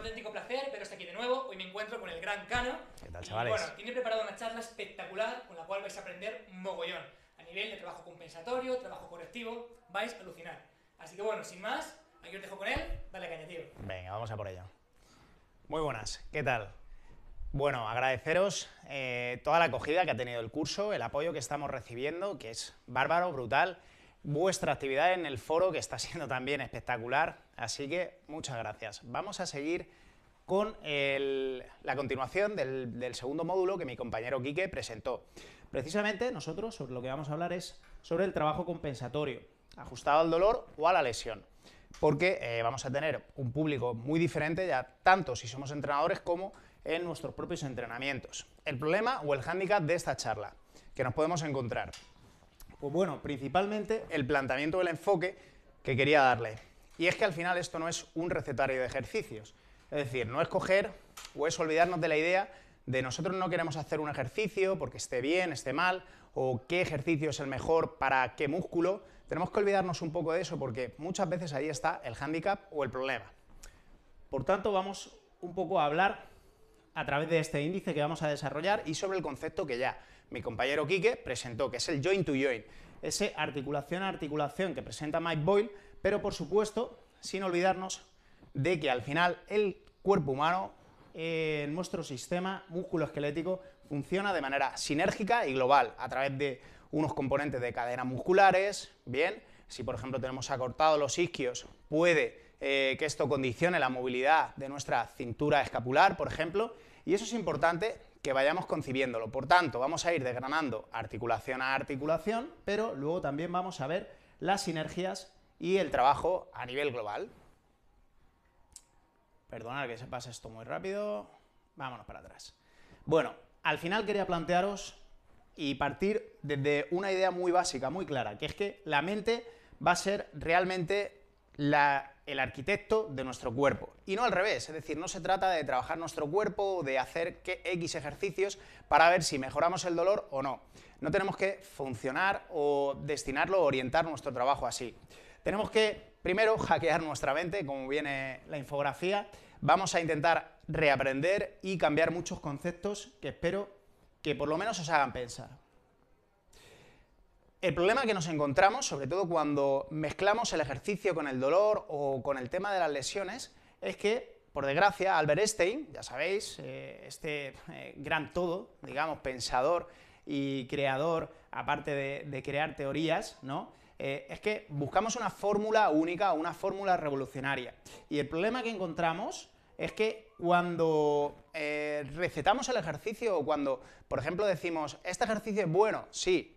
auténtico placer veros aquí de nuevo. Hoy me encuentro con el gran Cano. ¿Qué tal, y chavales? bueno, tiene preparado una charla espectacular con la cual vais a aprender mogollón. A nivel de trabajo compensatorio, trabajo correctivo, vais a alucinar. Así que bueno, sin más, aquí os dejo con él. Dale caña, tío. Venga, vamos a por ello. Muy buenas, ¿qué tal? Bueno, agradeceros toda la acogida que ha tenido el curso, el apoyo que estamos recibiendo, que es bárbaro, brutal, vuestra actividad en el foro, que está siendo también espectacular, así que muchas gracias. Vamos a seguir con la continuación del segundo módulo que mi compañero Quique presentó. Precisamente nosotros sobre lo que vamos a hablar es sobre el trabajo compensatorio, ajustado al dolor o a la lesión, porque vamos a tener un público muy diferente, ya tanto si somos entrenadores como en nuestros propios entrenamientos. El problema o el hándicap de esta charla que nos podemos encontrar, pues bueno, principalmente el planteamiento del enfoque que quería darle, y es que al final esto no es un recetario de ejercicios, es decir, no es coger o es olvidarnos de la idea de nosotros no queremos hacer un ejercicio porque esté bien, esté mal, o qué ejercicio es el mejor para qué músculo. Tenemos que olvidarnos un poco de eso porque muchas veces ahí está el hándicap o el problema. Por tanto, vamos un poco a hablar a través de este índice que vamos a desarrollar y sobre el concepto que ya mi compañero Quique presentó, que es el joint to joint, ese articulación a articulación que presenta Mike Boyle, pero por supuesto sin olvidarnos de que al final el cuerpo humano, nuestro sistema musculoesquelético, funciona de manera sinérgica y global a través de unos componentes de cadenas musculares. Bien, si por ejemplo tenemos acortados los isquios, puede que esto condicione la movilidad de nuestra cintura escapular, por ejemplo, y eso es importante que vayamos concibiéndolo. Por tanto, vamos a ir desgranando articulación a articulación, pero luego también vamos a ver las sinergias y el trabajo a nivel global. Perdonad que se pase esto muy rápido, vámonos para atrás. Bueno, al final quería plantearos y partir desde una idea muy básica, muy clara, que es que la mente va a ser realmente el arquitecto de nuestro cuerpo, y no al revés, es decir, no se trata de trabajar nuestro cuerpo, de hacer X ejercicios para ver si mejoramos el dolor o no. No tenemos que funcionar o destinarlo o orientar nuestro trabajo así. Tenemos que primero hackear nuestra mente, como viene la infografía. Vamos a intentar reaprender y cambiar muchos conceptos que espero que por lo menos os hagan pensar. El problema que nos encontramos, sobre todo cuando mezclamos el ejercicio con el dolor o con el tema de las lesiones, es que, por desgracia, Albert Einstein, ya sabéis, este gran todo, digamos, pensador y creador, aparte de crear teorías, ¿no? Es que buscamos una fórmula única, una fórmula revolucionaria. Y el problema que encontramos es que cuando recetamos el ejercicio o cuando, por ejemplo, decimos, este ejercicio es bueno, sí,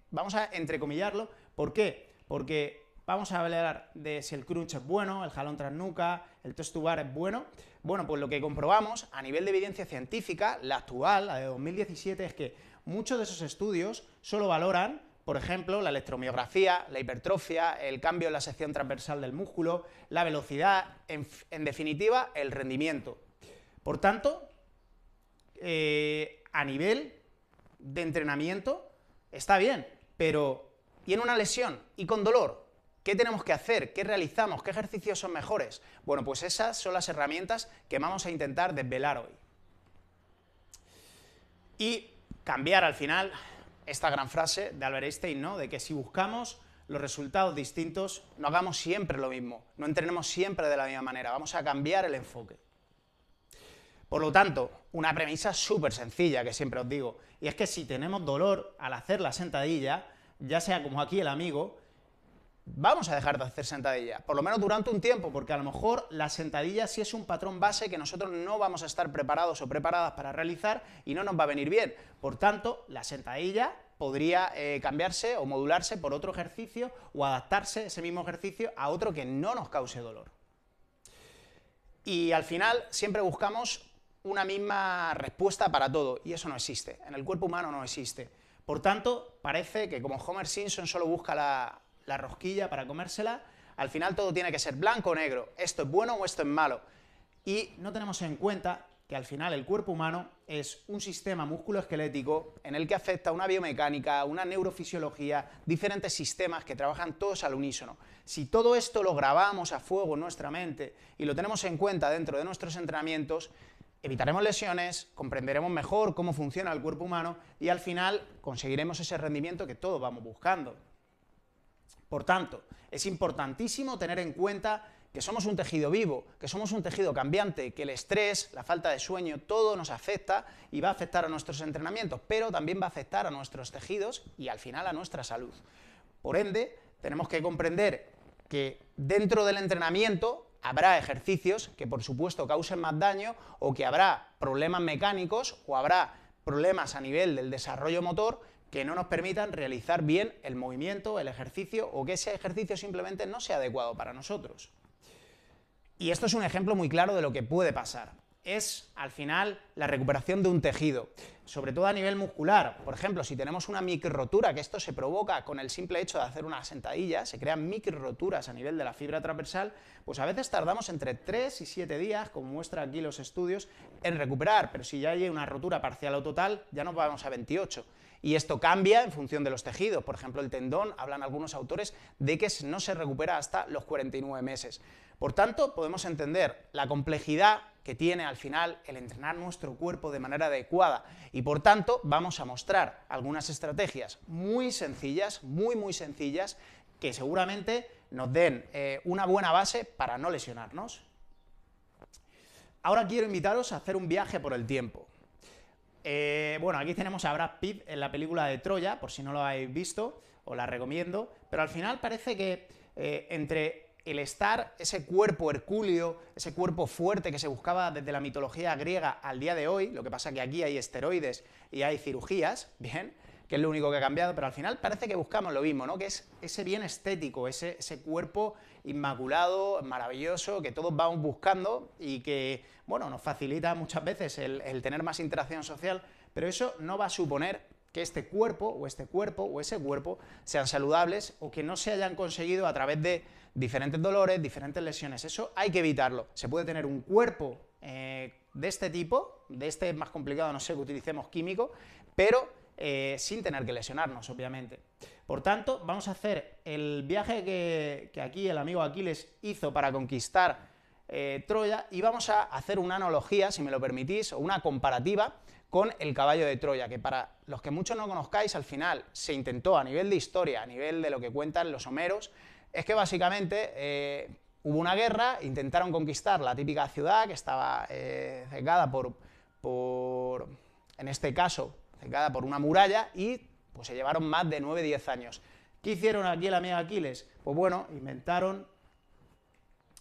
vamos a entrecomillarlo. ¿Por qué? Porque vamos a hablar de si el crunch es bueno, el jalón tras nuca, el test to bar es bueno. Bueno, pues lo que comprobamos a nivel de evidencia científica, la actual, la de 2017, es que muchos de esos estudios solo valoran, por ejemplo, la electromiografía, la hipertrofia, el cambio en la sección transversal del músculo, la velocidad, en definitiva, el rendimiento. Por tanto, a nivel de entrenamiento está bien, pero ¿y en una lesión? ¿Y con dolor? ¿Qué tenemos que hacer? ¿Qué realizamos? ¿Qué ejercicios son mejores? Bueno, pues esas son las herramientas que vamos a intentar desvelar hoy. Y cambiar al final esta gran frase de Albert Einstein, ¿no? De que si buscamos los resultados distintos, no hagamos siempre lo mismo, no entrenemos siempre de la misma manera, vamos a cambiar el enfoque. Por lo tanto, una premisa súper sencilla que siempre os digo, y es que si tenemos dolor al hacer la sentadilla, ya sea como aquí el amigo, vamos a dejar de hacer sentadilla, por lo menos durante un tiempo, porque a lo mejor la sentadilla sí es un patrón base que nosotros no vamos a estar preparados o preparadas para realizar y no nos va a venir bien. Por tanto, la sentadilla podría cambiarse o modularse por otro ejercicio o adaptarse ese mismo ejercicio a otro que no nos cause dolor. Y al final siempre buscamos una misma respuesta para todo, y eso no existe, en el cuerpo humano no existe. Por tanto, parece que como Homer Simpson solo busca la rosquilla para comérsela, al final todo tiene que ser blanco o negro, esto es bueno o esto es malo, y no tenemos en cuenta que al final el cuerpo humano es un sistema musculoesquelético en el que afecta una biomecánica, una neurofisiología, diferentes sistemas que trabajan todos al unísono. Si todo esto lo grabamos a fuego en nuestra mente y lo tenemos en cuenta dentro de nuestros entrenamientos, evitaremos lesiones, comprenderemos mejor cómo funciona el cuerpo humano y al final conseguiremos ese rendimiento que todos vamos buscando. Por tanto, es importantísimo tener en cuenta que somos un tejido vivo, que somos un tejido cambiante, que el estrés, la falta de sueño, todo nos afecta y va a afectar a nuestros entrenamientos, pero también va a afectar a nuestros tejidos y al final a nuestra salud. Por ende, tenemos que comprender que dentro del entrenamiento habrá ejercicios que por supuesto causen más daño o que habrá problemas mecánicos o habrá problemas a nivel del desarrollo motor que no nos permitan realizar bien el movimiento, el ejercicio o que ese ejercicio simplemente no sea adecuado para nosotros. Y esto es un ejemplo muy claro de lo que puede pasar. Es, al final, la recuperación de un tejido, sobre todo a nivel muscular. Por ejemplo, si tenemos una microrotura, que esto se provoca con el simple hecho de hacer una sentadilla, se crean microroturas a nivel de la fibra transversal, pues a veces tardamos entre 3 y 7 días, como muestra aquí los estudios, en recuperar, pero si ya hay una rotura parcial o total, ya nos vamos a 28. Y esto cambia en función de los tejidos. Por ejemplo, el tendón, hablan algunos autores, de que no se recupera hasta los 49 meses. Por tanto, podemos entender la complejidad que tiene al final el entrenar nuestro cuerpo de manera adecuada y por tanto vamos a mostrar algunas estrategias muy sencillas, muy sencillas, que seguramente nos den una buena base para no lesionarnos. Ahora quiero invitaros a hacer un viaje por el tiempo. Bueno, aquí tenemos a Brad Pitt en la película de Troya, por si no lo habéis visto, os la recomiendo, pero al final parece que entre el estar, ese cuerpo hercúleo, ese cuerpo fuerte que se buscaba desde la mitología griega al día de hoy, lo que pasa que aquí hay esteroides y hay cirugías, bien, que es lo único que ha cambiado, pero al final parece que buscamos lo mismo, ¿no? Que es ese bien estético, ese cuerpo inmaculado, maravilloso, que todos vamos buscando y que, bueno, nos facilita muchas veces el tener más interacción social, pero eso no va a suponer que este cuerpo o ese cuerpo sean saludables o que no se hayan conseguido a través de diferentes dolores, diferentes lesiones. Eso hay que evitarlo. Se puede tener un cuerpo de este tipo, de este es más complicado, no sé, que utilicemos químico, pero sin tener que lesionarnos, obviamente. Por tanto, vamos a hacer el viaje que aquí el amigo Aquiles hizo para conquistar Troya y vamos a hacer una analogía, si me lo permitís, o una comparativa con el caballo de Troya, que para los que muchos no conozcáis, al final se intentó a nivel de historia, a nivel de lo que cuentan los homeros, es que básicamente hubo una guerra, intentaron conquistar la típica ciudad que estaba cercada en este caso, cercada por una muralla y pues se llevaron más de 9-10 años. ¿Qué hicieron aquí el amigo Aquiles? Pues bueno, inventaron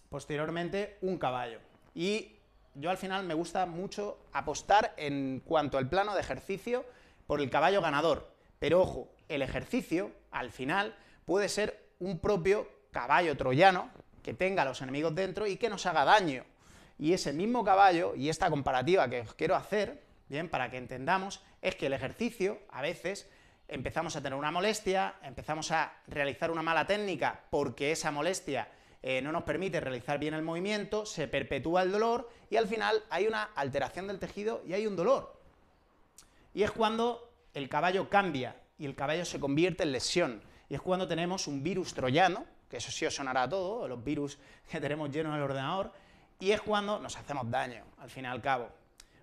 posteriormente un caballo. Y yo al final me gusta mucho apostar en cuanto al plano de ejercicio por el caballo ganador. Pero ojo, el ejercicio al final puede ser un propio caballo troyano que tenga a los enemigos dentro y que nos haga daño. Y ese mismo caballo, y esta comparativa que os quiero hacer, bien, para que entendamos, es que el ejercicio a veces empezamos a tener una molestia, empezamos a realizar una mala técnica porque esa molestia no nos permite realizar bien el movimiento, se perpetúa el dolor y al final hay una alteración del tejido y hay un dolor. Y es cuando el caballo cambia y el caballo se convierte en lesión. Y es cuando tenemos un virus troyano, que eso sí os sonará a todo, los virus que tenemos llenos en el ordenador, y es cuando nos hacemos daño, al fin y al cabo.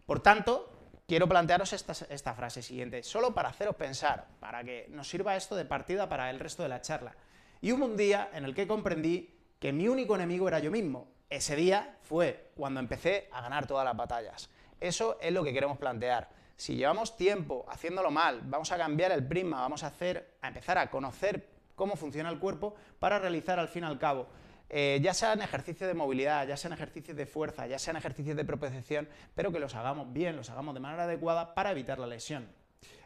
Por tanto, quiero plantearos esta frase siguiente, solo para haceros pensar, para que nos sirva esto de partida para el resto de la charla. Y hubo un día en el que comprendí que mi único enemigo era yo mismo. Ese día fue cuando empecé a ganar todas las batallas. Eso es lo que queremos plantear. Si llevamos tiempo haciéndolo mal, vamos a cambiar el prisma, vamos a empezar a conocer cómo funciona el cuerpo para realizar al fin y al cabo, ya sean ejercicios de movilidad, ya sean ejercicios de fuerza, ya sean ejercicios de propiocepción, pero que los hagamos bien, los hagamos de manera adecuada para evitar la lesión.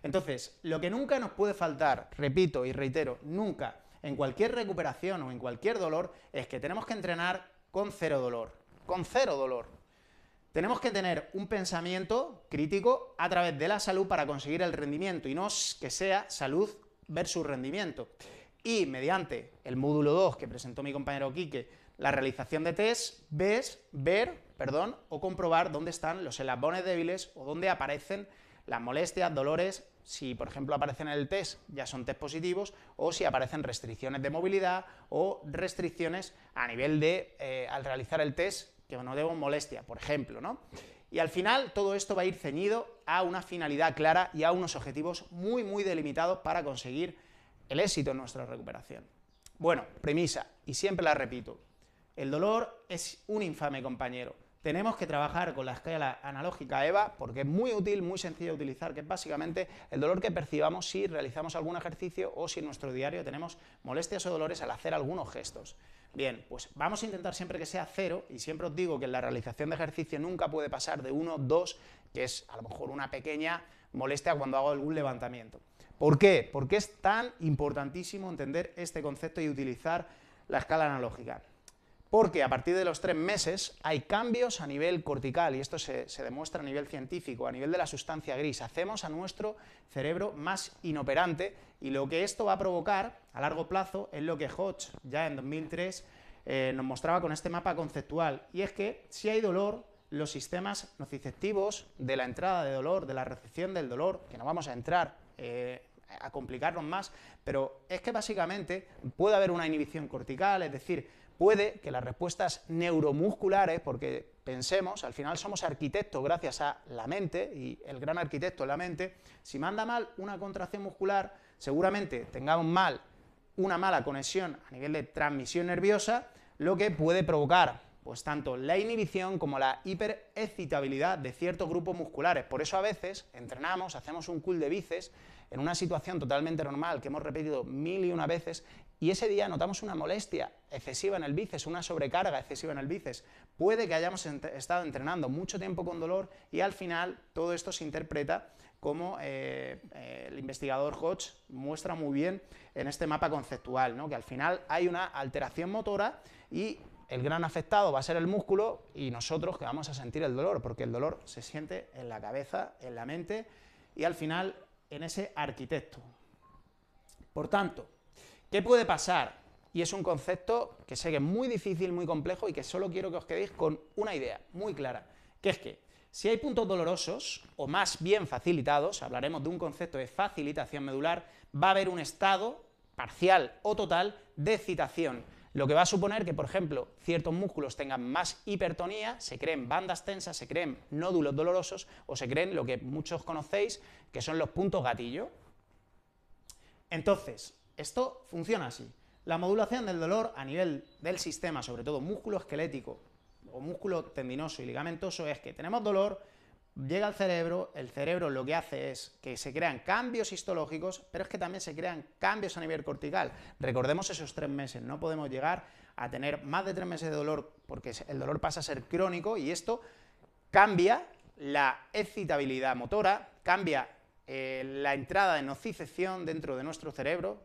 Entonces, lo que nunca nos puede faltar, repito y reitero, nunca, en cualquier recuperación o en cualquier dolor, es que tenemos que entrenar con cero dolor. Con cero dolor. Tenemos que tener un pensamiento crítico a través de la salud para conseguir el rendimiento y no que sea salud versus rendimiento. Y mediante el módulo 2 que presentó mi compañero Quique, la realización de test, ver o comprobar dónde están los eslabones débiles o dónde aparecen las molestias, dolores. Si, por ejemplo, aparecen en el test, ya son test positivos, o si aparecen restricciones de movilidad o restricciones a nivel de, al realizar el test, que no debo molestia, por ejemplo, ¿no? Y al final todo esto va a ir ceñido a una finalidad clara y a unos objetivos muy, muy delimitados para conseguir el éxito en nuestra recuperación. Bueno, premisa, y siempre la repito, el dolor es un infame compañero. Tenemos que trabajar con la escala analógica EVA porque es muy útil, muy sencilla de utilizar, que es básicamente el dolor que percibamos si realizamos algún ejercicio o si en nuestro diario tenemos molestias o dolores al hacer algunos gestos. Bien, pues vamos a intentar siempre que sea 0, y siempre os digo que en la realización de ejercicio nunca puede pasar de 1, 2, que es a lo mejor una pequeña molestia cuando hago algún levantamiento. ¿Por qué? Porque es tan importantísimo entender este concepto y utilizar la escala analógica. Porque a partir de los 3 meses hay cambios a nivel cortical, y esto se demuestra a nivel científico, a nivel de la sustancia gris. Hacemos a nuestro cerebro más inoperante, y lo que esto va a provocar a largo plazo es lo que Hodge ya en 2003 nos mostraba con este mapa conceptual, y es que si hay dolor, los sistemas nociceptivos de la entrada de dolor, de la recepción del dolor, que no vamos a entrar a complicarnos más, pero es que básicamente puede haber una inhibición cortical, es decir, puede que las respuestas neuromusculares, porque pensemos, al final somos arquitectos gracias a la mente, y el gran arquitecto es la mente, si manda mal una contracción muscular, seguramente tengamos una mala conexión a nivel de transmisión nerviosa, lo que puede provocar pues tanto la inhibición como la hiperexcitabilidad de ciertos grupos musculares. Por eso a veces entrenamos, hacemos un curl de bíceps en una situación totalmente normal que hemos repetido 1000 y una veces, y ese día notamos una molestia excesiva en el bíceps, una sobrecarga excesiva en el bíceps. Puede que hayamos estado entrenando mucho tiempo con dolor y al final todo esto se interpreta como el investigador Hodge muestra muy bien en este mapa conceptual, ¿no? Que al final hay una alteración motora y el gran afectado va a ser el músculo y nosotros que vamos a sentir el dolor, porque el dolor se siente en la cabeza, en la mente y al final en ese arquitecto. Por tanto, ¿qué puede pasar? Y es un concepto que sé que es muy difícil, muy complejo y que solo quiero que os quedéis con una idea muy clara, que es que si hay puntos dolorosos, o más bien facilitados, hablaremos de un concepto de facilitación medular, va a haber un estado parcial o total de excitación, lo que va a suponer que, por ejemplo, ciertos músculos tengan más hipertonía, se creen bandas tensas, se creen nódulos dolorosos o se creen lo que muchos conocéis, que son los puntos gatillo. Entonces, esto funciona así. La modulación del dolor a nivel del sistema, sobre todo músculo esquelético o músculo tendinoso y ligamentoso, es que tenemos dolor, llega al cerebro, el cerebro lo que hace es que se crean cambios histológicos, pero es que también se crean cambios a nivel cortical. Recordemos esos 3 meses, no podemos llegar a tener más de 3 meses de dolor porque el dolor pasa a ser crónico y esto cambia la excitabilidad motora, cambia la entrada de nocicepción dentro de nuestro cerebro,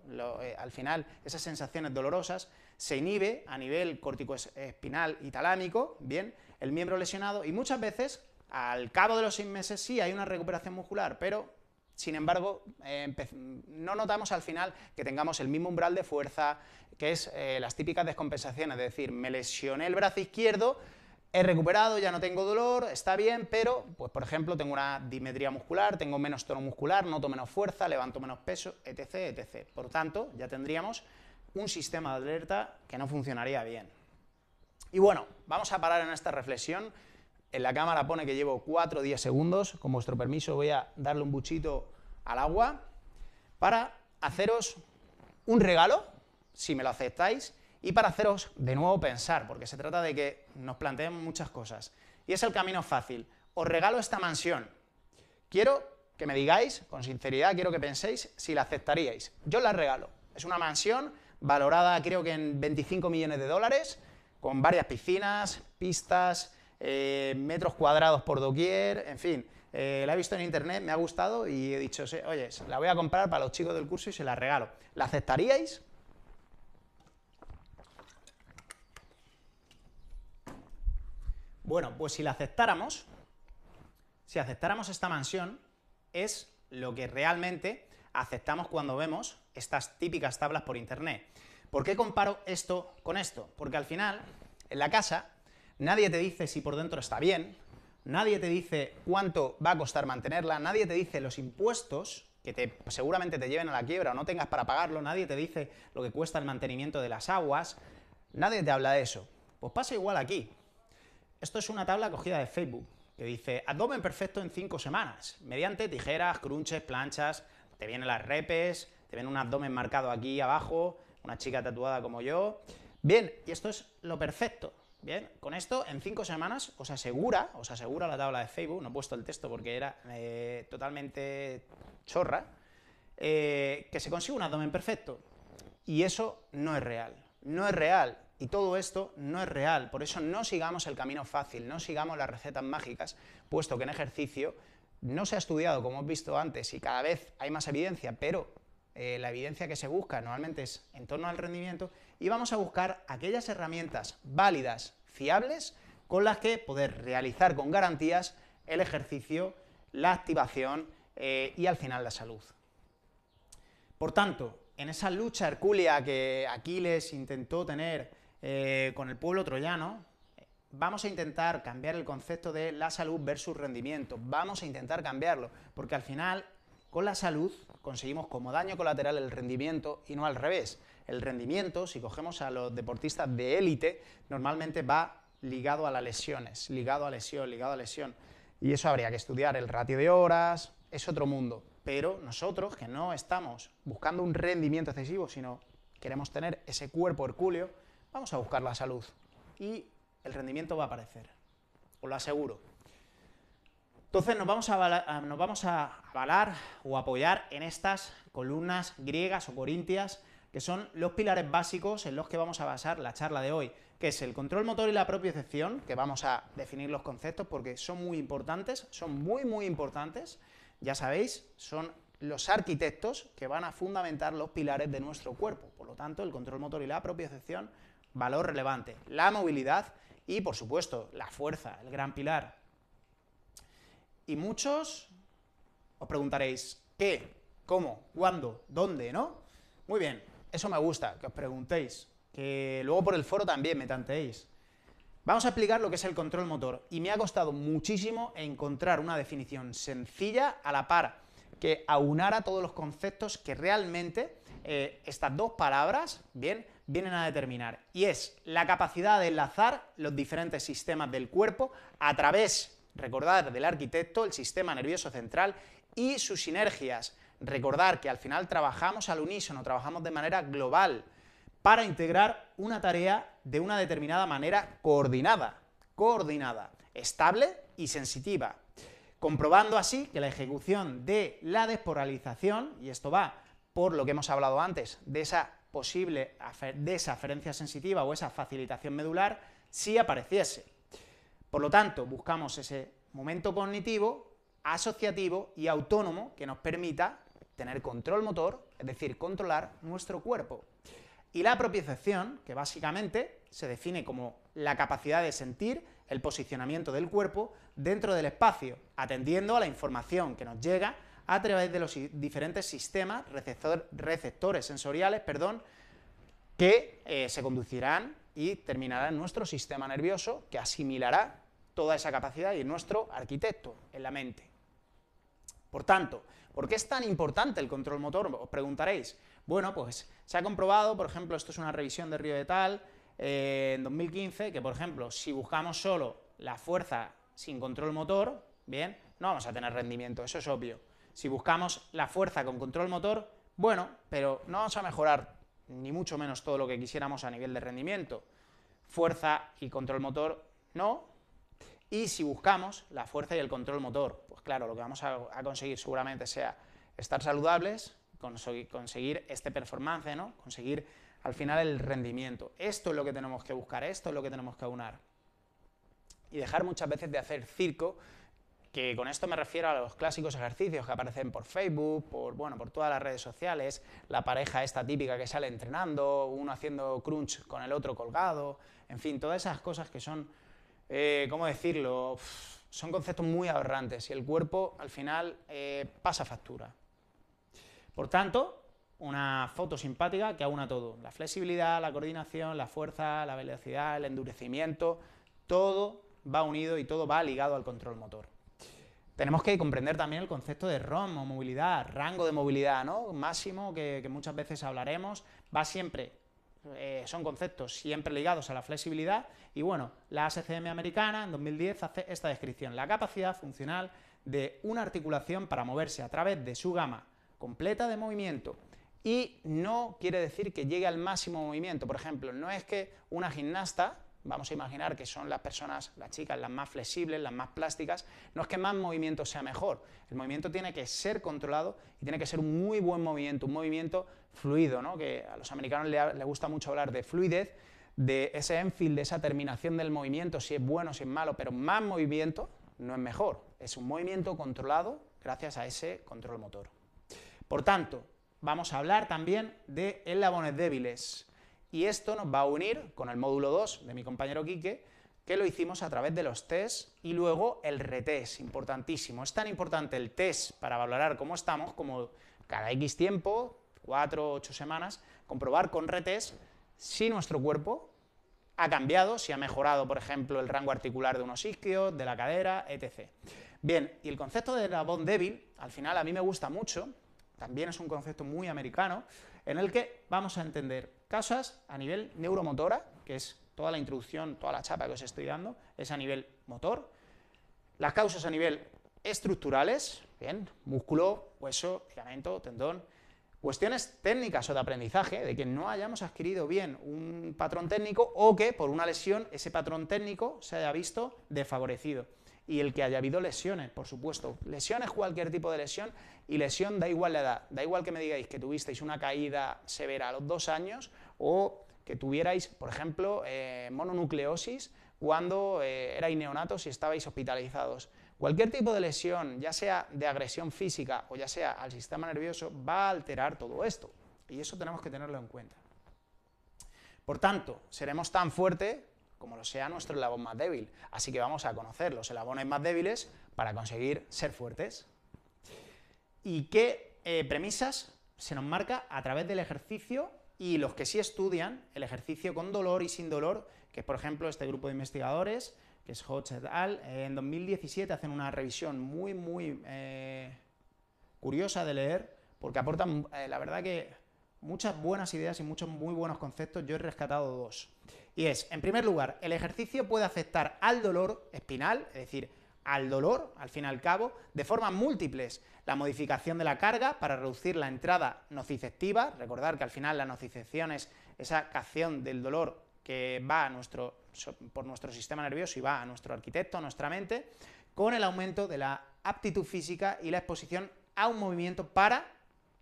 al final esas sensaciones dolorosas, se inhibe a nivel corticoespinal y talámico, bien, el miembro lesionado y muchas veces al cabo de los 6 meses sí hay una recuperación muscular, pero sin embargo no notamos al final que tengamos el mismo umbral de fuerza, que es las típicas descompensaciones, es decir, me lesioné el brazo izquierdo, he recuperado, ya no tengo dolor, está bien, pero, pues por ejemplo, tengo una dismetría muscular, tengo menos tono muscular, noto menos fuerza, levanto menos peso, etc., etc. Por tanto, ya tendríamos un sistema de alerta que no funcionaría bien. Y bueno, vamos a parar en esta reflexión. En la cámara pone que llevo 4 o 10 segundos. Con vuestro permiso voy a darle un buchito al agua para haceros un regalo, si me lo aceptáis, y para haceros de nuevo pensar, porque se trata de que nos planteemos muchas cosas. Y es el camino fácil. Os regalo esta mansión. Quiero que me digáis, con sinceridad, quiero que penséis si la aceptaríais. Yo la regalo. Es una mansión valorada creo que en 25 millones de dólares, con varias piscinas, pistas, metros cuadrados por doquier, en fin. La he visto en internet, me ha gustado y he dicho, oye, la voy a comprar para los chicos del curso y se la regalo. ¿La aceptaríais? Bueno, pues si aceptáramos esta mansión, es lo que realmente aceptamos cuando vemos estas típicas tablas por internet. ¿Por qué comparo esto con esto? Porque al final En la casa, nadie te dice si por dentro está bien, nadie te dice cuánto va a costar mantenerla, nadie te dice los impuestos que seguramente te lleven a la quiebra o no tengas para pagarlo, nadie te dice lo que cuesta el mantenimiento de las aguas, nadie te habla de eso. Pues pasa igual aquí. Esto es una tabla cogida de Facebook, que dice abdomen perfecto en 5 semanas, mediante tijeras, crunches, planchas, te vienen las repes, te viene un abdomen marcado aquí abajo, una chica tatuada como yo. Bien, y esto es lo perfecto. Bien, con esto en 5 semanas os asegura la tabla de Facebook, no he puesto el texto porque era totalmente chorra, que se consigue un abdomen perfecto. Y eso no es real, no es real. Y todo esto no es real, por eso no sigamos el camino fácil, no sigamos las recetas mágicas, puesto que en ejercicio no se ha estudiado, como hemos visto antes, y cada vez hay más evidencia, pero la evidencia que se busca normalmente es en torno al rendimiento, y vamos a buscar aquellas herramientas válidas, fiables, con las que poder realizar con garantías el ejercicio, la activación y al final la salud. Por tanto, en esa lucha hercúlea que Aquiles intentó tener con el pueblo troyano, vamos a intentar cambiar el concepto de la salud versus rendimiento, vamos a intentar cambiarlo, porque al final, con la salud, conseguimos como daño colateral el rendimiento y no al revés. El rendimiento, si cogemos a los deportistas de élite, normalmente va ligado a las lesiones, ligado a lesión, y eso habría que estudiar, el ratio de horas, es otro mundo. Pero nosotros, que no estamos buscando un rendimiento excesivo, sino queremos tener ese cuerpo hercúleo, vamos a buscar la salud y el rendimiento va a aparecer, os lo aseguro. Entonces nos vamos a avalar o apoyar en estas columnas griegas o corintias, que son los pilares básicos en los que vamos a basar la charla de hoy, que es el control motor y la propiocepción, que vamos a definir los conceptos porque son muy importantes, son muy importantes. Ya sabéis, son los arquitectos que van a fundamentar los pilares de nuestro cuerpo. Por lo tanto, el control motor y la propiocepción, valor relevante. La movilidad y, por supuesto, la fuerza, el gran pilar. Y muchos os preguntaréis, ¿qué? ¿Cómo? ¿Cuándo? ¿Dónde? ¿No? Muy bien, eso me gusta, que os preguntéis. Que luego por el foro también me tanteéis. Vamos a explicar lo que es el control motor, y me ha costado muchísimo encontrar una definición sencilla a la par que aunara todos los conceptos que realmente estas dos palabras vienen a determinar, y es la capacidad de enlazar los diferentes sistemas del cuerpo a través, recordad, del arquitecto, el sistema nervioso central y sus sinergias. Recordar que al final trabajamos al unísono, trabajamos de manera global, para integrar una tarea de una determinada manera coordinada, estable y sensitiva, comprobando así que la ejecución de la desporalización, y esto va por lo que hemos hablado antes, de esa posible desaferencia sensitiva o esa facilitación medular, sí apareciese. Por lo tanto, buscamos ese momento cognitivo, asociativo y autónomo que nos permita tener control motor, es decir, controlar nuestro cuerpo. Y la propiocepción, que básicamente se define como la capacidad de sentir el posicionamiento del cuerpo dentro del espacio, atendiendo a la información que nos llega a través de los diferentes sistemas receptores sensoriales, que se conducirán y terminarán en nuestro sistema nervioso, que asimilará toda esa capacidad y nuestro arquitecto en la mente. Por tanto, ¿por qué es tan importante el control motor? Os preguntaréis. Bueno, pues se ha comprobado, por ejemplo, esto es una revisión de Río de Tal, en 2015, que por ejemplo, si buscamos solo la fuerza sin control motor, bien, no vamos a tener rendimiento, eso es obvio. Si buscamos la fuerza con control motor, bueno, pero no vamos a mejorar ni mucho menos todo lo que quisiéramos a nivel de rendimiento. Fuerza y control motor, no. Y si buscamos la fuerza y el control motor, pues claro, lo que vamos a conseguir seguramente sea estar saludables, conseguir este performance, ¿no? Conseguir al final el rendimiento. Esto es lo que tenemos que buscar, esto es lo que tenemos que aunar. Y dejar muchas veces de hacer circo, que con esto me refiero a los clásicos ejercicios que aparecen por Facebook, por todas las redes sociales, la pareja esta típica que sale entrenando, uno haciendo crunch con el otro colgado, en fin, todas esas cosas que son, ¿cómo decirlo? Son conceptos muy aberrantes y el cuerpo al final pasa factura. Por tanto, una foto simpática que aúna todo. La flexibilidad, la coordinación, la fuerza, la velocidad, el endurecimiento, todo va unido y todo va ligado al control motor. Tenemos que comprender también el concepto de ROM o movilidad, rango de movilidad, ¿no? Máximo, que muchas veces hablaremos, va siempre, son conceptos siempre ligados a la flexibilidad, y bueno, la ASCM americana en 2010 hace esta descripción: la capacidad funcional de una articulación para moverse a través de su gama completa de movimiento, y no quiere decir que llegue al máximo movimiento. Por ejemplo, no es que una gimnasta, vamos a imaginar que son las personas, las chicas, las más flexibles, las más plásticas, no es que más movimiento sea mejor, el movimiento tiene que ser controlado y tiene que ser un muy buen movimiento, un movimiento fluido, ¿no? Que a los americanos les gusta mucho hablar de fluidez, de ese Enfield, de esa terminación del movimiento, si es bueno, si es malo, pero más movimiento no es mejor, es un movimiento controlado gracias a ese control motor. Por tanto, vamos a hablar también de eslabones débiles. Y esto nos va a unir con el módulo 2 de mi compañero Quique, que lo hicimos a través de los test y luego el retest, importantísimo. Es tan importante el test para valorar cómo estamos como cada X tiempo, 4 o 8 semanas, comprobar con retest si nuestro cuerpo ha cambiado, si ha mejorado, por ejemplo, el rango articular de unos isquios, de la cadera, etc. Bien, y el concepto de eslabón débil, al final a mí me gusta mucho, también es un concepto muy americano, en el que vamos a entender causas a nivel neuromotora, que es toda la introducción, toda la chapa que os estoy dando, es a nivel motor. Las causas a nivel estructurales, bien, músculo, hueso, ligamento, tendón. Cuestiones técnicas o de aprendizaje, de que no hayamos adquirido bien un patrón técnico o que por una lesión ese patrón técnico se haya visto desfavorecido. Y el que haya habido lesiones, por supuesto. Lesiones, cualquier tipo de lesión, y lesión da igual la edad. Da igual que me digáis que tuvisteis una caída severa a los 2 años o que tuvierais, por ejemplo, mononucleosis cuando erais neonatos y estabais hospitalizados. Cualquier tipo de lesión, ya sea de agresión física o ya sea al sistema nervioso, va a alterar todo esto. Y eso tenemos que tenerlo en cuenta. Por tanto, seremos tan fuertes como lo sea nuestro eslabón más débil. Así que vamos a conocer los eslabones más débiles para conseguir ser fuertes. ¿Y qué premisas se nos marca a través del ejercicio? Y los que sí estudian el ejercicio con dolor y sin dolor, que es por ejemplo este grupo de investigadores, que es Hodge et al., en 2017 hacen una revisión muy curiosa de leer, porque aportan, la verdad que muchas buenas ideas y muchos muy buenos conceptos. Yo he rescatado 2. Y es, en primer lugar, el ejercicio puede afectar al dolor espinal, es decir, al dolor, al fin y al cabo, de formas múltiples. La modificación de la carga para reducir la entrada nociceptiva, recordar que al final la nocicepción es esa acción del dolor que va por nuestro sistema nervioso y va a nuestro arquitecto, a nuestra mente, con el aumento de la aptitud física y la exposición a un movimiento para,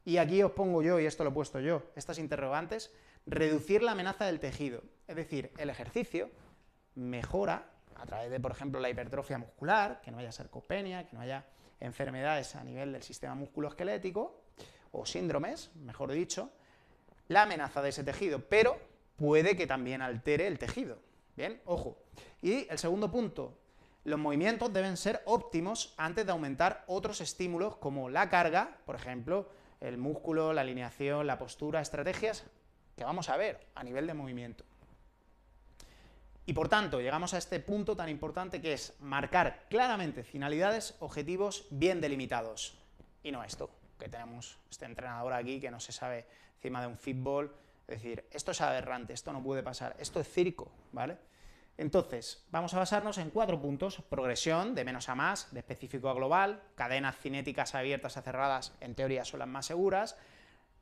y aquí os pongo yo, y esto lo he puesto yo, estas interrogantes, reducir la amenaza del tejido. Es decir, el ejercicio mejora a través de, por ejemplo, la hipertrofia muscular, que no haya sarcopenia, que no haya enfermedades a nivel del sistema musculoesquelético, o síndromes, mejor dicho, la amenaza de ese tejido, pero puede que también altere el tejido. Bien, ojo. Y el segundo punto, los movimientos deben ser óptimos antes de aumentar otros estímulos como la carga, por ejemplo, el músculo, la alineación, la postura, estrategias que vamos a ver a nivel de movimiento. Y por tanto, llegamos a este punto tan importante que es marcar claramente finalidades, objetivos bien delimitados. Y no esto, que tenemos este entrenador aquí que no se sabe encima de un fútbol. Es decir, esto es aberrante, esto no puede pasar, esto es circo, ¿vale? Entonces, vamos a basarnos en 4 puntos: progresión, de menos a más, de específico a global, cadenas cinéticas abiertas a cerradas, en teoría son las más seguras,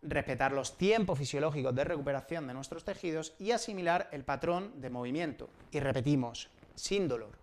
respetar los tiempos fisiológicos de recuperación de nuestros tejidos y asimilar el patrón de movimiento. Y repetimos, sin dolor.